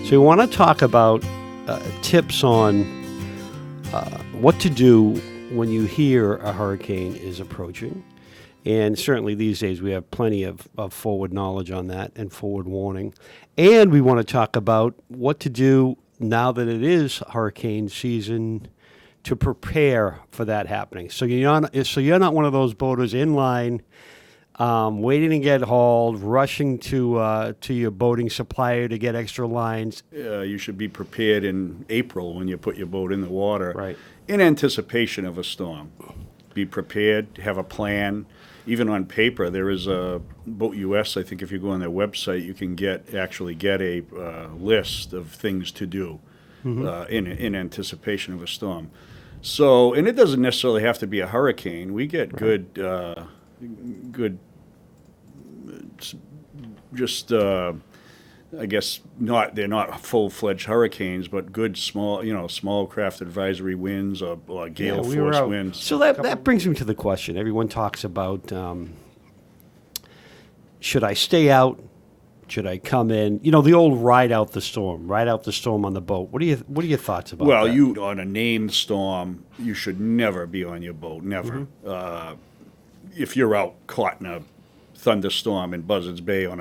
So we want to talk about tips on what to do when you hear a hurricane is approaching. And certainly these days we have plenty of forward knowledge on that and forward warning. And we want to talk about what to do now that it is hurricane season to prepare for that happening. So you're not one of those boaters in line, waiting to get hauled, rushing to your boating supplier to get extra lines. You should be prepared in April when you put your boat in the water, Right. in anticipation of a storm. Be prepared, have a plan. Even on paper, there is a BoatUS. I think if you go on their website, you can actually get a list of things to do in anticipation of a storm. So, and it doesn't necessarily have to be a hurricane. We get good, I guess they're not full-fledged hurricanes, but good small craft advisory winds or gale force winds. So that brings me to the question. Everyone talks about, should I stay out? Should I come in? You know, the old ride out the storm on the boat. What are your thoughts about that? Well, on a named storm, you should never be on your boat, never. If you're out caught in a thunderstorm in Buzzards Bay on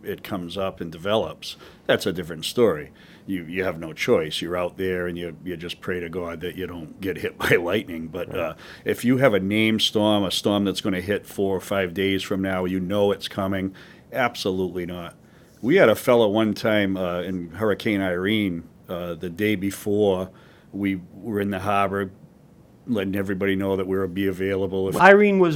it comes up and develops, that's a different story. You have no choice. You're out there and you just pray to God that you don't get hit by lightning. But if you have a named storm, a storm that's going to hit 4 or 5 days from now, you know it's coming, absolutely not. We had a fellow one time in Hurricane Irene, the day before we were in the harbor, letting everybody know that we would be available. Irene was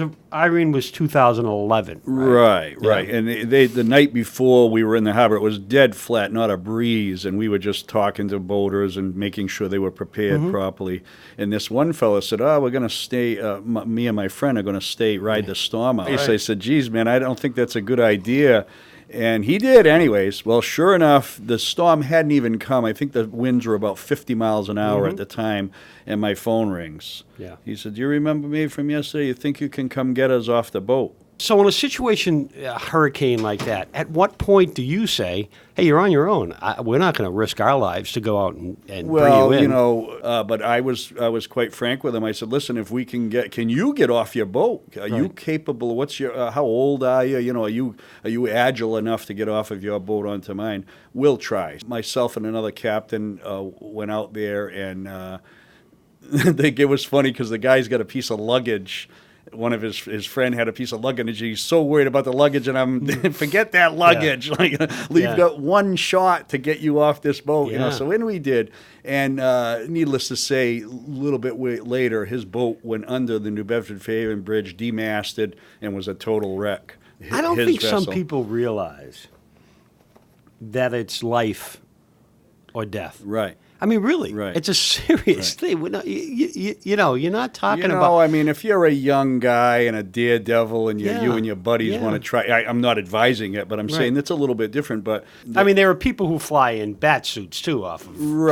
2011. Right. And the night before we were in the harbor, it was dead flat, not a breeze, and we were just talking to boaters and making sure they were prepared properly. And this one fellow said, we're going to stay, me and my friend are going to stay, ride the storm out. So I said, geez, man, I don't think that's a good idea. And he did anyways. Well, sure enough, the storm hadn't even come. I think the winds were about 50 miles an hour at the time, and my phone rings. Yeah. He said, do you remember me from yesterday? You think you can come get us off the boat? So in a situation, a hurricane like that, at what point do you say, hey, you're on your own. We're not going to risk our lives to go out and bring you in? But I was quite frank with him. I said, listen, if we can you get off your boat? Are you capable? What's your, how old are you? You know, are you agile enough to get off of your boat onto mine? We'll try. Myself and another captain went out there, and it was funny because the guy's got a piece of luggage. One of his friend had a piece of luggage. He's so worried about the luggage, and I'm forget that luggage. We've got one shot to get you off this boat, you know. So when we did, and needless to say, a little bit later, his boat went under the New Bedford Fairhaven Bridge, demasted, and was a total wreck. I don't think some people realize that it's life or death. Right. I mean, really, it's a serious thing. You're not talking about. I mean, if you're a young guy and a daredevil, and you and your buddies want to try, I'm not advising it, but I'm saying that's a little bit different. But I mean, there are people who fly in bat suits too, off of a real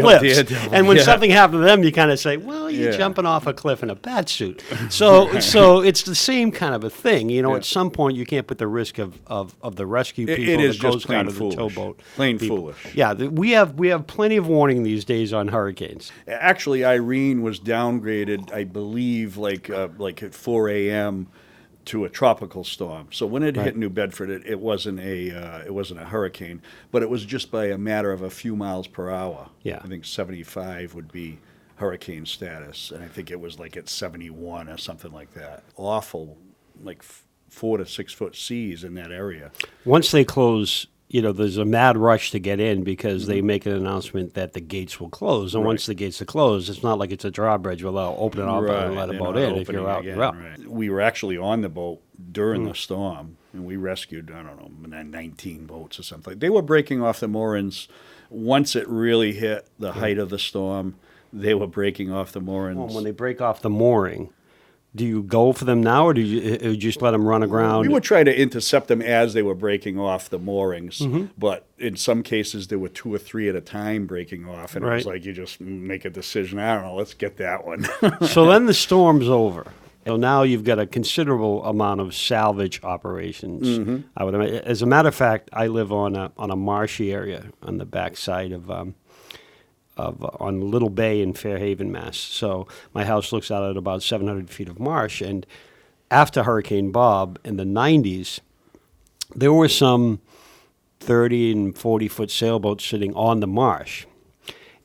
cliffs. daredevil. And when something happened to them, you kind of say, "Well, you're jumping off a cliff in a bat suit." So it's the same kind of a thing. You know, at some point, you can't put the risk of the rescue people, it is the just Coast Guard, plain or the foolish. towboat, Plain people. foolish. Yeah, we have plenty of warning these days on hurricanes. Actually, Irene was downgraded, I believe, like at 4 a.m. to a tropical storm. So when it hit New Bedford, it wasn't a hurricane, but it was just by a matter of a few miles per hour. Yeah, I think 75 would be hurricane status, and I think it was like at 71 or something like that. Awful, like 4 to 6 foot seas in that area. Once they close, there's a mad rush to get in because they make an announcement that the gates will close. And once the gates are closed, it's not like it's a drawbridge where they'll open it up and let a boat in. If you're out, you're out. Right. We were actually on the boat during the storm, and we rescued, 19 boats or something. They were breaking off the moorings. Once it really hit the height of the storm, they were breaking off the moorings. Well, when they break off the mooring, do you go for them now, or do you just let them run aground? We would try to intercept them as they were breaking off the moorings, but in some cases there were 2 or 3 at a time breaking off, and it was like you just make a decision. I don't know, let's get that one. So then the storm's over, So now you've got a considerable amount of salvage operations. I would imagine. As a matter of fact, I live on a marshy area on the backside of on Little Bay in Fairhaven, Mass. So my house looks out at about 700 feet of marsh. And after Hurricane Bob in the 90s, there were some 30 and 40-foot sailboats sitting on the marsh.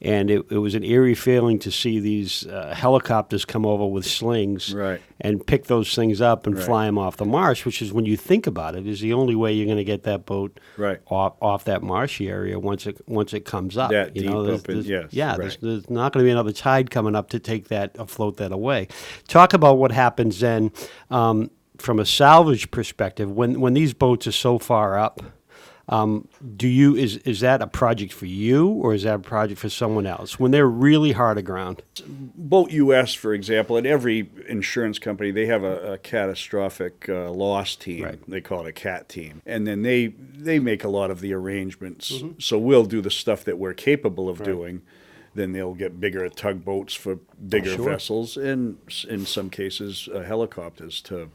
And it was an eerie feeling to see these helicopters come over with slings and pick those things up and fly them off the marsh, which is, when you think about it, is the only way you're going to get that boat off that marshy area once it comes up. That deep up in, yes. There's not going to be another tide coming up to take that, float that away. Talk about what happens then from a salvage perspective when these boats are so far up. Is that a project for you, or is that a project for someone else when they're really hard aground? BoatUS, for example, at every insurance company, they have a catastrophic loss team. They call it a CAT team. And then they make a lot of the arrangements. So we'll do the stuff that we're capable of doing. Then they'll get bigger tugboats for bigger vessels, and in some cases, helicopters to,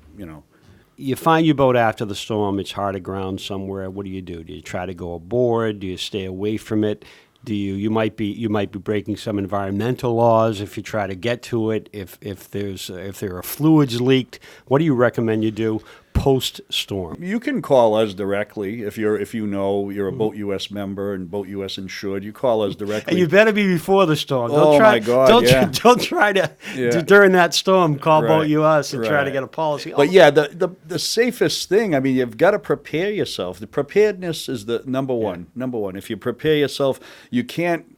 You find your boat after the storm, it's hard aground somewhere. What do? Do you try to go aboard? Do you stay away from it? You might be breaking some environmental laws if you try to get to it. If there are fluids leaked, what do you recommend you do post-storm? You can call us directly if you're a BoatUS member and BoatUS insured. You call us directly. And you better be before the storm. My God! Don't try to during that storm call BoatUS and try to get a policy. But the safest thing. I mean, you've got to prepare yourself. The preparedness is the number one. Number one. If you prepare yourself, you can't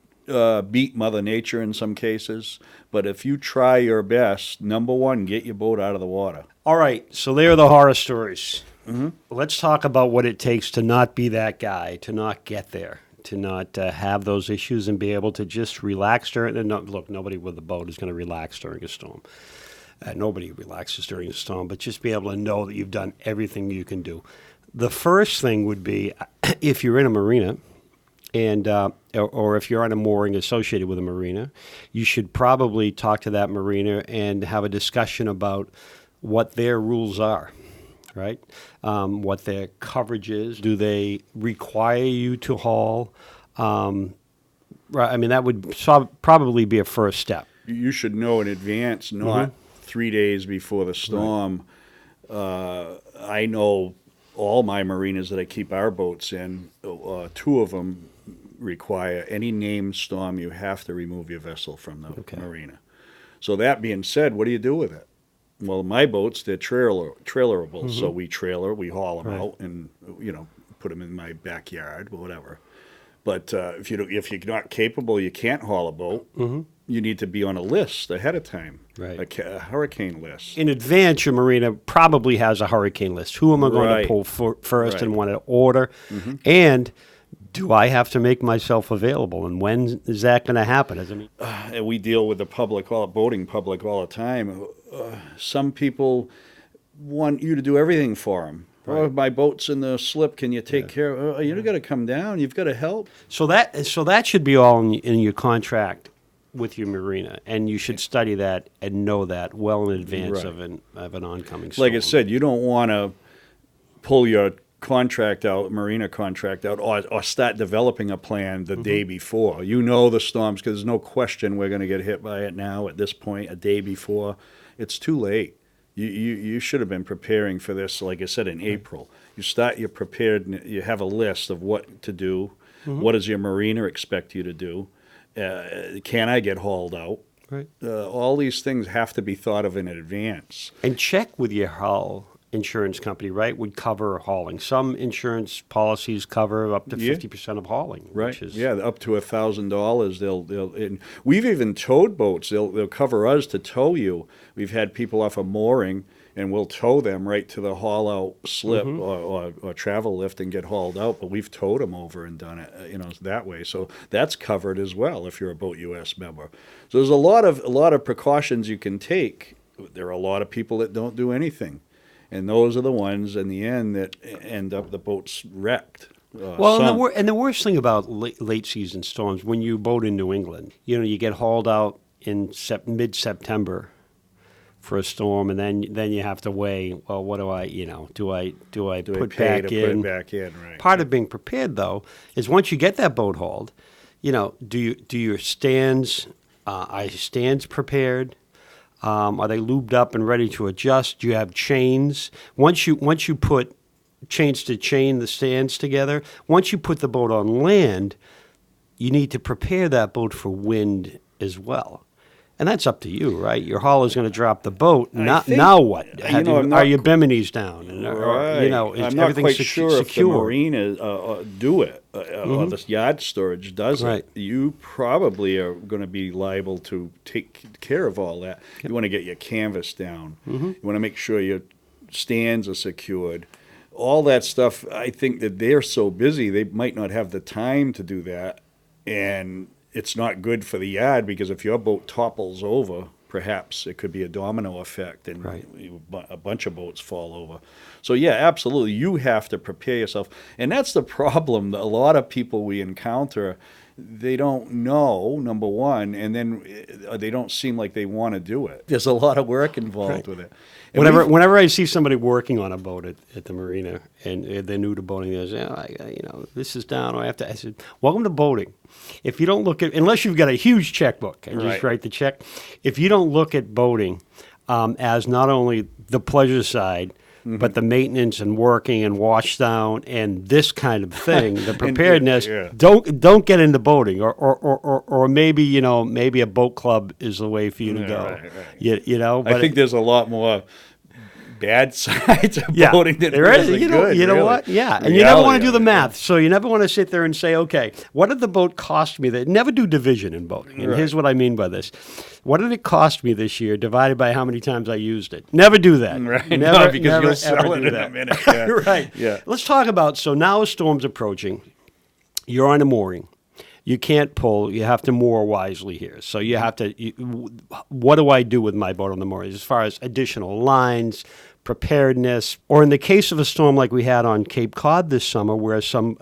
beat Mother Nature in some cases. But if you try your best, number one, get your boat out of the water. All right, so there are the horror stories. Let's talk about what it takes to not be that guy, to not get there, to not have those issues and be able to just relax during. Look, nobody with a boat is going to relax during a storm. Nobody relaxes during a storm, but just be able to know that you've done everything you can do. The first thing would be, if you're in a marina, and or if you're on a mooring associated with a marina, you should probably talk to that marina and have a discussion about what their rules are, right? What their coverage is. Do they require you to haul? Right. I mean, that would probably be a first step. You should know in advance, not 3 days before the storm. I know all my marinas that I keep our boats in, two of them require any named storm, you have to remove your vessel from the marina. So that being said, what do you do with it? Well, my boats, they're trailerable, so we haul them out and, put them in my backyard, whatever. But if you're not capable, you can't haul a boat, you need to be on a list ahead of time, a hurricane list. In advance, your marina probably has a hurricane list. Who am I going to pull first and want to order? And do I have to make myself available? And when is that going to happen? And we deal with the boating public all the time. Some people want you to do everything for them. Oh, my boat's in the slip. Can you take care of it? You got to come down. You've got to help. So that should be all in your contract with your marina, and you should study that and know that well in advance of an oncoming storm. Like I said, you don't want to pull your marina contract out, or start developing a plan the day before. You know the storms, because there's no question we're going to get hit by it now at this point, a day before. It's too late. You should have been preparing for this, like I said, in April. You start your prepared, you have a list of what to do. What does your marina expect you to do? Can I get hauled out? All these things have to be thought of in advance. And check with your hull insurance company, would cover hauling. Some insurance policies cover up to 50% of hauling. Up to $1,000. And we've even towed boats. They'll cover us to tow you. We've had people off a mooring, and we'll tow them right to the haul-out slip or travel lift and get hauled out. But we've towed them over and done it, that way. So that's covered as well if you're a BoatUS member. So there's a lot of precautions you can take. There are a lot of people that don't do anything. And those are the ones, in the end, that end up the boats wrecked. And the worst thing about late season storms, when you boat in New England, you get hauled out in mid-September. for a storm, and then you have to weigh, well, what do I, do I put pay back to in? put it back in, right? Part of being prepared, though, is once you get that boat hauled, do your stands, are your stands prepared? Are they lubed up and ready to adjust? Do you have chains? Once you put chains to chain the stands together, once you put the boat on land, you need to prepare that boat for wind as well. And that's up to you, right? Your hauler's going to drop the boat. Now what? Are your biminies down? And, right. Is I'm not quite sure secure? if the Marina do it, or the yard storage does Right. it. You probably are going to be liable to take care of all that. You want to get your canvas down. You want to make sure your stands are secured. All that stuff, I think that they're so busy, they might not have the time to do that. And it's not good for the yard, because if your boat topples over, perhaps it could be a domino effect, and Right. a bunch of boats fall over. So yeah, absolutely, you have to prepare yourself, and that's the problem. A lot of people we encounter, they don't know, number one, and then they don't seem like they want to do it. There's a lot of work involved with it. And Whenever I see somebody working on a boat at the marina and they're new to boating, they say, this is down. I said, welcome to boating. If you don't look at, unless you've got a huge checkbook and just write the check, if you don't look at boating as not only the pleasure side, but the maintenance and working and wash down and this kind of thing, the preparedness, don't get into boating, or maybe maybe a boat club is the way for you to go. Right. But I think there's a lot more bad sides of boating than there is. good. You know really. what? Yeah, and you never want to do the math, so you never want to sit there and say, okay, what did the boat cost me? Never do division in boating, and here's what I mean by this. What did it cost me this year divided by how many times I used it? Never do that. Right. Never, because you'll sell it in a minute. Yeah. Right. Yeah. Let's talk about, so now a storm's approaching. You're on a mooring. You can't pull. You have to moor wisely here. So you have to, what do I do with my boat on the mooring as far as additional lines, preparedness, or in the case of a storm like we had on Cape Cod this summer where some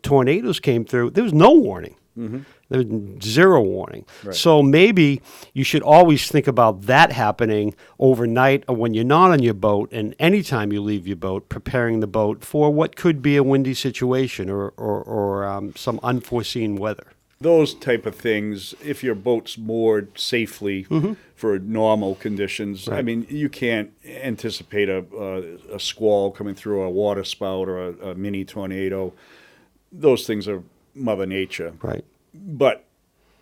tornadoes came through, there was no warning. There was zero warning. Right. So maybe you should always think about that happening overnight or when you're not on your boat, and anytime you leave your boat, preparing the boat for what could be a windy situation or some unforeseen weather. Those type of things, if your boat's moored safely for normal conditions, I mean, you can't anticipate a squall coming through, a water spout, or a mini tornado. Those things are Mother Nature. Right. But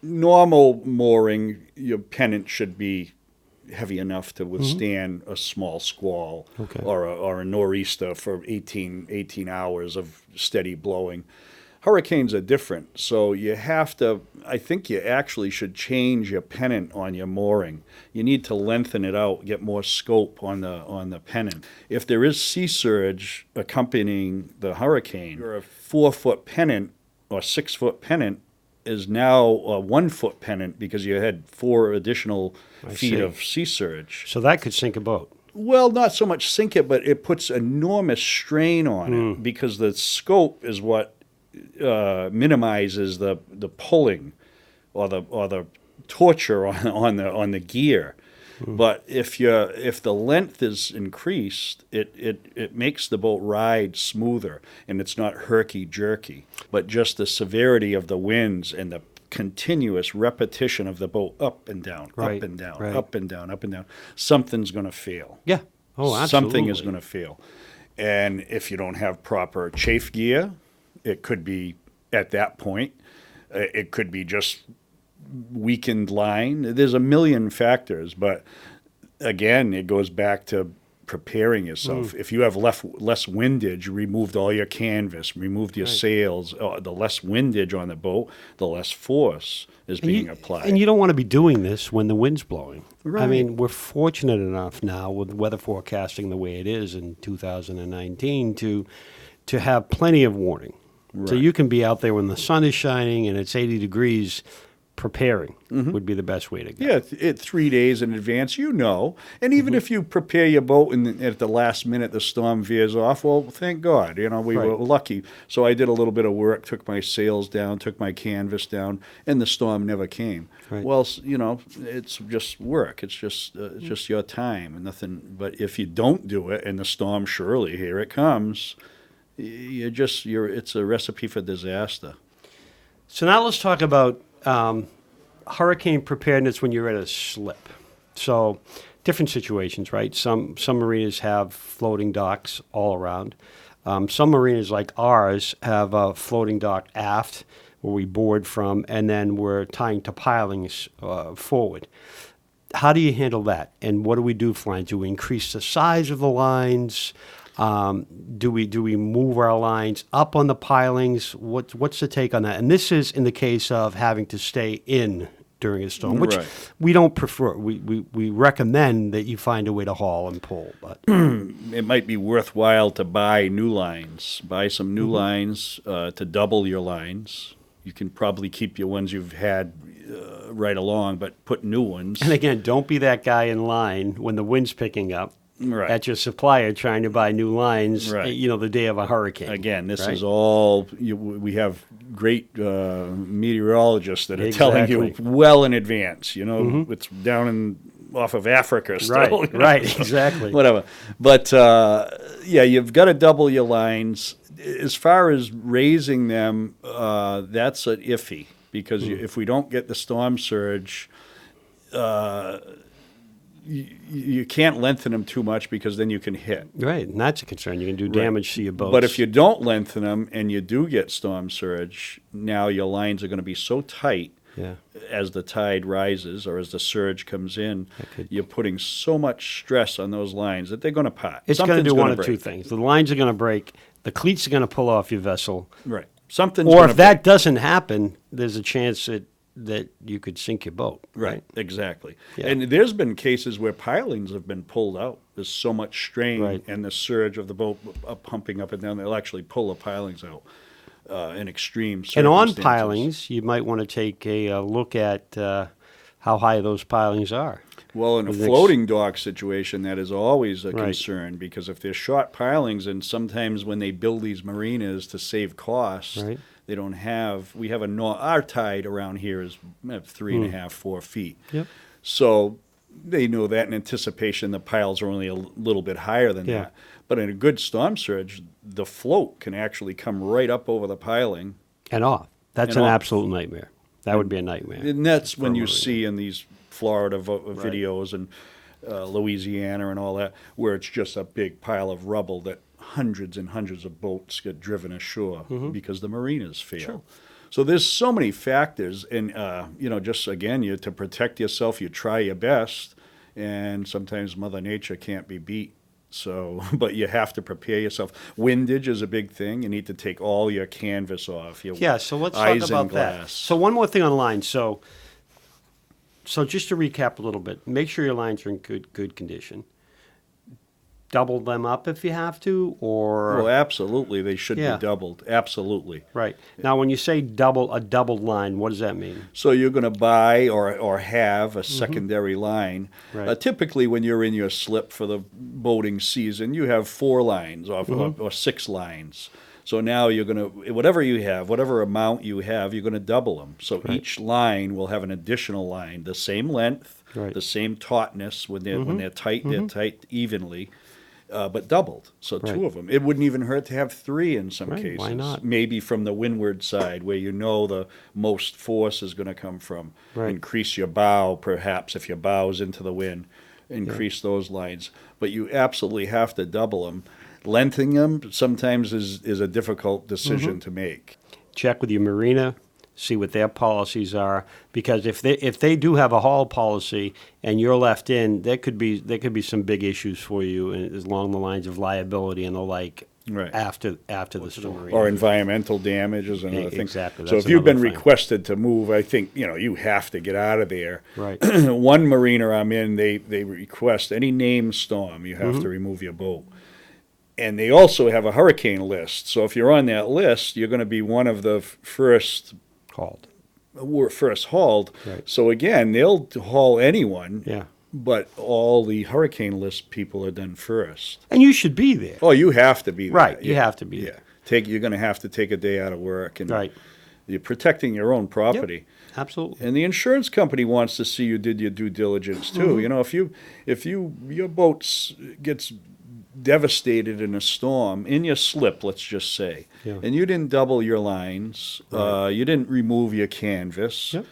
normal mooring, your pennant should be heavy enough to withstand a small squall or a nor'easter for 18 hours of steady blowing. Hurricanes are different, so you have to, I think you actually should change your pennant on your mooring. You need to lengthen it out, get more scope on the pennant. If there is sea surge accompanying the hurricane, your 4-foot pennant or 6-foot pennant is now a 1-foot pennant because you had 4 additional feet of sea surge. So that could sink a boat. Well, not so much sink it, but it puts enormous strain on it because the scope is what minimizes the pulling or the torture on the gear. But if the length is increased, it makes the boat ride smoother, and it's not herky-jerky. But just the severity of the winds and the continuous repetition of the boat up and down, up and down, up and down, up and down, something's going to fail. Yeah. Oh, absolutely. Something is going to fail. And if you don't have proper chafe gear, it could be at that point. It could be just weakened line. There's a million factors, but again, it goes back to preparing yourself. If you have less windage, removed all your canvas, removed your sails, the less windage on the boat, the less force is being applied. And you don't want to be doing this when the wind's blowing. Right. I mean, we're fortunate enough now with weather forecasting the way it is in 2019 to have plenty of warning. Right. So you can be out there when the sun is shining and it's 80 degrees preparing would be the best way to go. Yeah, 3 days in advance, And even if you prepare your boat and at the last minute the storm veers off, well, thank God, we were lucky. So I did a little bit of work, took my sails down, took my canvas down, and the storm never came. Right. Well, it's just work. It's just your time and nothing. But if you don't do it, and the storm surely here it comes, it's a recipe for disaster. So now let's talk about hurricane preparedness when you're at a slip. So different situations, right? Some marinas have floating docks all around. Some marinas like ours have a floating dock aft where we board from, and then we're tying to pilings forward. How do you handle that? And what do we do for lines? Do we increase the size of the lines? Do we move our lines up on the pilings? What's the take on that? And this is in the case of having to stay in during a storm, which we don't prefer. We recommend that you find a way to haul and pull. But it might be worthwhile to buy new lines. Buy some new lines to double your lines. You can probably keep your ones you've had right along, but put new ones. And again, don't be that guy in line when the wind's picking up. Right. At your supplier trying to buy new lines, the day of a hurricane. Again, this is all, we have great meteorologists that are telling you well in advance. It's down off of Africa still. Right, exactly. Whatever. But, you've got to double your lines. As far as raising them, that's an iffy, because if we don't get the storm surge, you can't lengthen them too much, because then you can hit. Right, and that's a concern. You can do damage to your boats. But if you don't lengthen them and you do get storm surge, now your lines are going to be so tight as the tide rises or as the surge comes in, you're putting so much stress on those lines that they're going to pop. It's going to do one of two things. The lines are going to break. The cleats are going to pull off your vessel. Right. Or if that doesn't happen, there's a chance that you could sink your boat. Right, exactly. Yeah. And there's been cases where pilings have been pulled out. There's so much strain and the surge of the boat pumping up and down, they'll actually pull the pilings out in extreme circumstances. And on pilings, you might want to take a look at how high those pilings are. Well, in a floating dock situation, that is always a concern, because if they're short pilings, and sometimes when they build these marinas to save costs, they don't have, our tide around here is 3.5, 4 feet. Yep. So they know that in anticipation the piles are only a little bit higher than that. But in a good storm surge, the float can actually come right up over the piling. And off. That's an absolute nightmare. That would be a nightmare. And that's when you see in these Florida videos and Louisiana and all that, where it's just a big pile of rubble that hundreds and hundreds of boats get driven ashore because the marinas fail. Sure. So there's so many factors, and just again, to protect yourself, you try your best, and sometimes Mother Nature can't be beat. So, but you have to prepare yourself. Windage is a big thing. You need to take all your canvas off. So let's talk about that. So one more thing on lines. So just to recap a little bit, make sure your lines are in good condition. Double them up if you have to, or... Well, absolutely. They should be doubled. Absolutely. Right. Now, when you say a doubled line, what does that mean? So you're going to buy or have a secondary line. Right. Typically, when you're in your slip for the boating season, you have 4 lines or 6 lines. So now you're going to, whatever you have, whatever amount you have, you're going to double them. So each line will have an additional line, the same length, the same tautness. When they're tight, they're tight evenly. But doubled, so 2 of them. It wouldn't even hurt to have 3 in some cases. Why not? Maybe from the windward side, where the most force is going to come from. Increase your bow, perhaps, if your bow's into the wind. Increase those lines. But you absolutely have to double them. Lengthening them sometimes is a difficult decision to make. Check with your marina. See what their policies are, because if they do have a haul policy and you're left in, there could be some big issues for you along the lines of liability and the like. After the storm. Or environmental damage is another thing. Exactly. So if you've been requested to move, I think you have to get out of there. Right. One marina I'm in, they request any named storm, you have to remove your boat. And they also have a hurricane list. So if you're on that list, you're going to be one of the first were first hauled. Right. So again, they'll haul anyone, Yeah. but all the hurricane list people are done first. And you should be there. Oh, you have to be there. Right, you have to be there. You're going to have to take a day out of work, and Right. you're protecting your own property. Yep, absolutely. And the insurance company wants to see you did your due diligence too. Mm-hmm. You know, if your boat gets devastated in a storm, in your slip, let's just say, Yeah. and you didn't double your lines, Right. you didn't remove your canvas, Yep.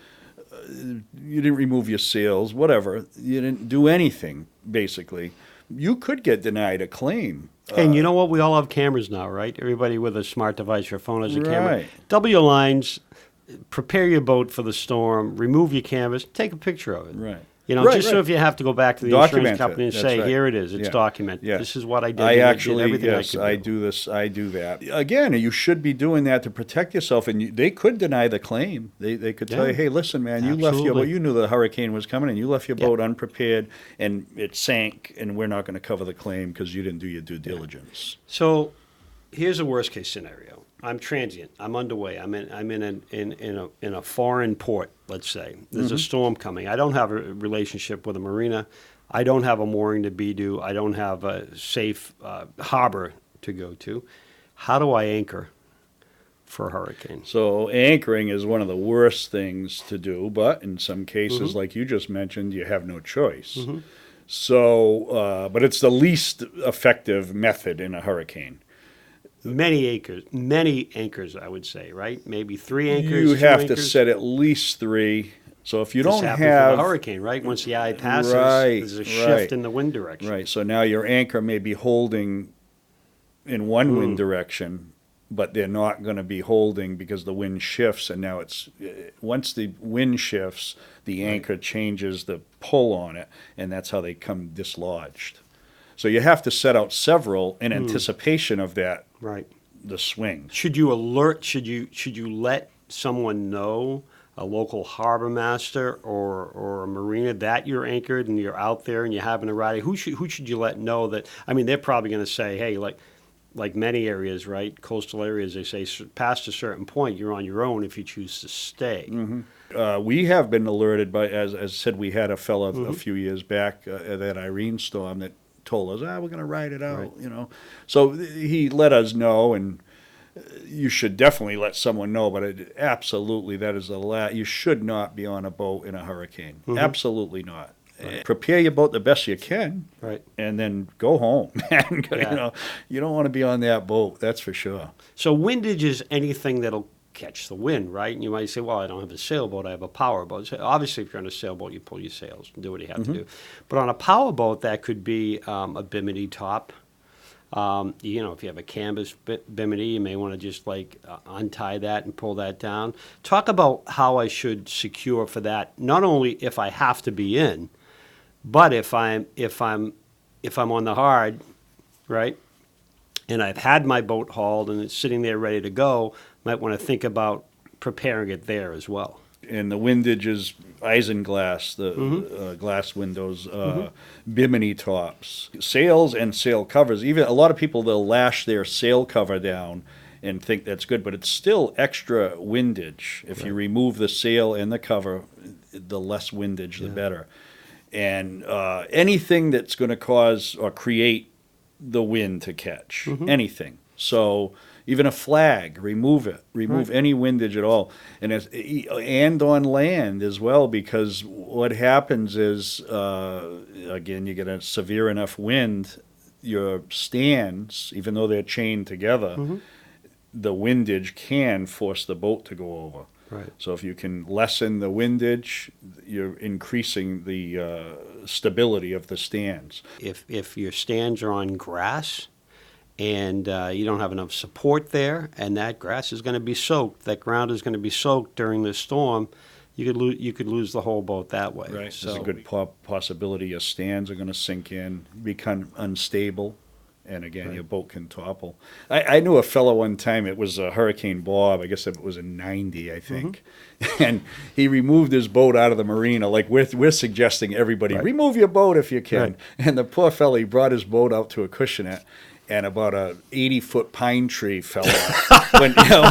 you didn't remove your sails, whatever, you didn't do anything, basically, you could get denied a claim. And you know what? We all have cameras now, right? Everybody with a smart device, your phone has a camera. Right. Double your lines, prepare your boat for the storm, remove your canvas, take a picture of it. Right. You know, Right, just so right. if you have to go back to the Document insurance company it. and That's say, right. here it is, it's Yeah. documented. Yeah. This is what I did. I and actually, did everything yes, I I could do this, I do that. Again, you should be doing that to protect yourself, and they could deny the claim. They could tell Yeah. you, hey, listen, man, you left your Absolutely. boat, you knew the hurricane was coming, and you left your Yeah. boat unprepared, and it sank, and we're not going to cover the claim because you didn't do your due diligence. So here's a worst case scenario. I'm transient. I'm underway. I'm in a foreign port, let's say. There's a storm coming. I don't have a relationship with a marina. I don't have a mooring to be to. I don't have a safe harbor to go to. How do I anchor for a hurricane? So anchoring is one of the worst things to do, but in some cases, like you just mentioned, you have no choice. So, but it's the least effective method in a hurricane. Many anchors, I would say, right? Maybe 3 anchors. You 2 have to anchors. set at least 3. So if you This don't happens with have a hurricane, right? Once the eye passes, Right, there's a shift right. in the wind direction. right, so now your anchor may be holding in one wind direction, but they're not going to be holding because the wind shifts, and now it's once the wind shifts, the anchor changes the pull on it, and that's how they come dislodged. So you have to set out several in anticipation of that, Right. the swing. Should you alert? Should you let someone know, a local harbor master or a marina, that you're anchored and you're out there and you're having a ride? Who should you let know that? I mean, they're probably going to say, hey, like many areas, right? Coastal areas, they say past a certain point, you're on your own if you choose to stay. We have been alerted by, as I said, we had a fellow a few years back at that Irene storm that told us, we're going to ride it out, Right. you know. So he let us know, and you should definitely let someone know, but absolutely that is you should not be on a boat in a hurricane. Absolutely not. Prepare your boat the best you can, Right. and then go home. And, Yeah. You know, you don't want to be on that boat, that's for sure. So windage is anything that'll catch the wind, right? And you might say, well, I don't have a sailboat, I have a power boat. So obviously, if you're on a sailboat, you pull your sails and do what you have to do. But on a power boat, that could be a bimini top. You know, if you have a canvas bimini, you may want to just untie that and pull that down. Talk about how I should secure for that, not only if I have to be in, but if I'm on the hard, right? And I've had my boat hauled and it's sitting there ready to go, might want to think about preparing it there as well. And the windage is isinglass, the glass windows, bimini tops, sails and sail covers. Even a lot of people, they'll lash their sail cover down and think that's good, but it's still extra windage. If you remove the sail and the cover, the less windage, the better. And anything that's going to cause or create the wind to catch, anything. So even a flag, remove it. Remove any windage at all. And on land as well, because what happens is, again, you get a severe enough wind, your stands, even though they're chained together, the windage can force the boat to go over. Right. So if you can lessen the windage, you're increasing the stability of the stands. If your stands are on grass and you don't have enough support there, and that grass is going to be soaked, that ground is going to be soaked during the storm, you could lose the whole boat that way. Right. So, There's a good possibility your stands are going to sink in, become unstable, and again, your boat can topple. I knew a fellow one time, it was Hurricane Bob, I guess it was in 90, I think, and he removed his boat out of the marina, like we're suggesting everybody, remove your boat if you can. Right. And the poor fellow, he brought his boat out to a cushionette, and about a 80-foot pine tree fell off.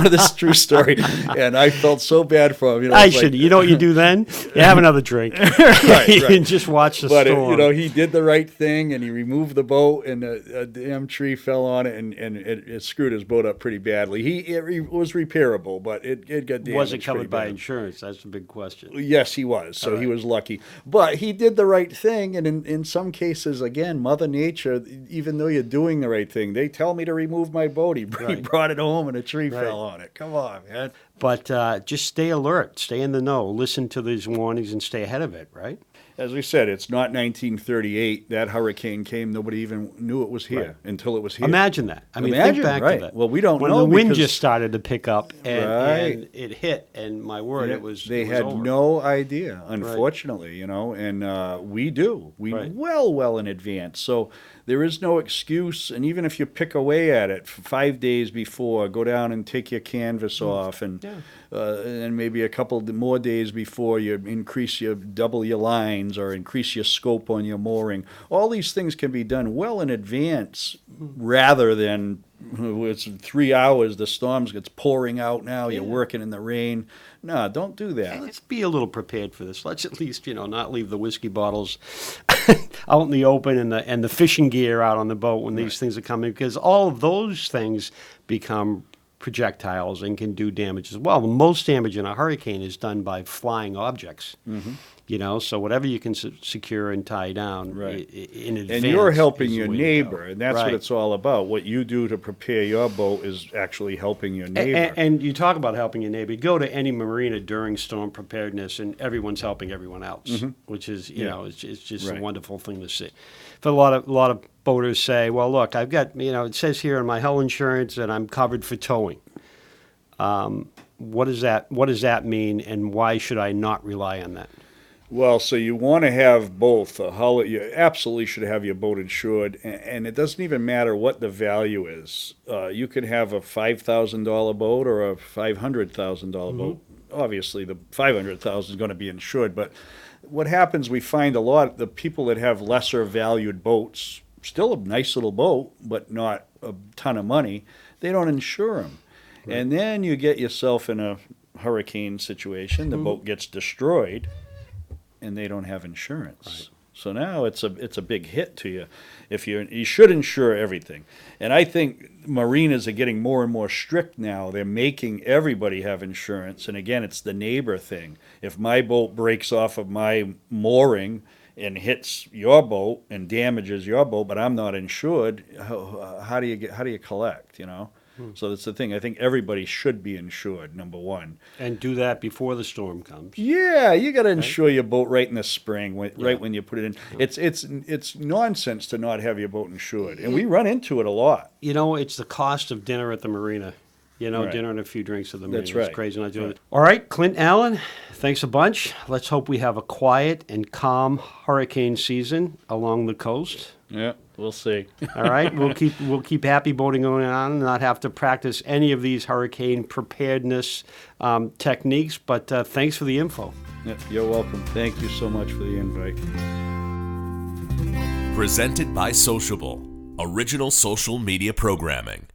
This is a true story. And I felt so bad for him. I should. You know what you do then? You have another drink. Right. And just watch the storm. He did the right thing, and he removed the boat, and a damn tree fell on it, and it screwed his boat up pretty badly. It was repairable, but it got damaged. Was it covered by bad. Insurance? That's the big question. Yes, he was. So he was lucky. But he did the right thing, and in some cases, again, Mother Nature, even though you're doing the right thing, they tell me to remove my boat. He brought it home, and a tree fell on it. Come on, man. But just stay alert, stay in the know, listen to these warnings, and stay ahead of it, right? As we said, it's not 1938. That hurricane came. Nobody even knew it was here until it was here. Imagine that. Think back to that. Well, we don't when know. When the wind just started to pick up and it hit, and my word, They had over. no idea, unfortunately, and we do. We well in advance. So there is no excuse, and even if you pick away at it 5 days before, go down and take your canvas off, and maybe a couple more days before you double your lines or increase your scope on your mooring. All these things can be done well in advance rather than it's 3 hours, the storm gets pouring out now, you're working in the rain. No, don't do that. Let's be a little prepared for this. Let's at least, not leave the whiskey bottles out in the open and the fishing gear out on the boat when these things are coming, because all of those things become projectiles and can do damage as well. The most damage in a hurricane is done by flying objects. So whatever you can secure and tie down in advance. And you're helping your neighbor, and that's what it's all about. What you do to prepare your boat is actually helping your neighbor. And you talk about helping your neighbor. Go to any marina during storm preparedness, and everyone's helping everyone else, which is, it's just a wonderful thing to see. For a lot of boaters say, well, look, I've got, it says here in my hull insurance that I'm covered for towing. What does that mean, and why should I not rely on that? Well, so you want to have both. You absolutely should have your boat insured, and it doesn't even matter what the value is. You could have a $5,000 boat or a $500,000 boat. Obviously, the $500,000 is going to be insured, but what happens, we find a lot, the people that have lesser valued boats, still a nice little boat, but not a ton of money, they don't insure them. Right. And then you get yourself in a hurricane situation, the boat gets destroyed, and they don't have insurance. Right. So now it's a big hit to you. You should insure everything. And I think marinas are getting more and more strict now. They're making everybody have insurance. And again, it's the neighbor thing. If my boat breaks off of my mooring and hits your boat and damages your boat, but I'm not insured, how do you collect, So that's the thing. I think everybody should be insured, number one. And do that before the storm comes. Yeah, you got to insure your boat right in the spring, right when you put it in. It's nonsense to not have your boat insured, and we run into it a lot. It's the cost of dinner at the marina. Dinner and a few drinks at the marina. That's right. It's crazy not doing it. All right, Clint, Allen, thanks a bunch. Let's hope we have a quiet and calm hurricane season along the coast. Yeah, we'll see. All right, we'll keep happy boating going on and not have to practice any of these hurricane preparedness techniques. But thanks for the info. Yeah, you're welcome. Thank you so much for the invite. Presented by Sociable, original social media programming.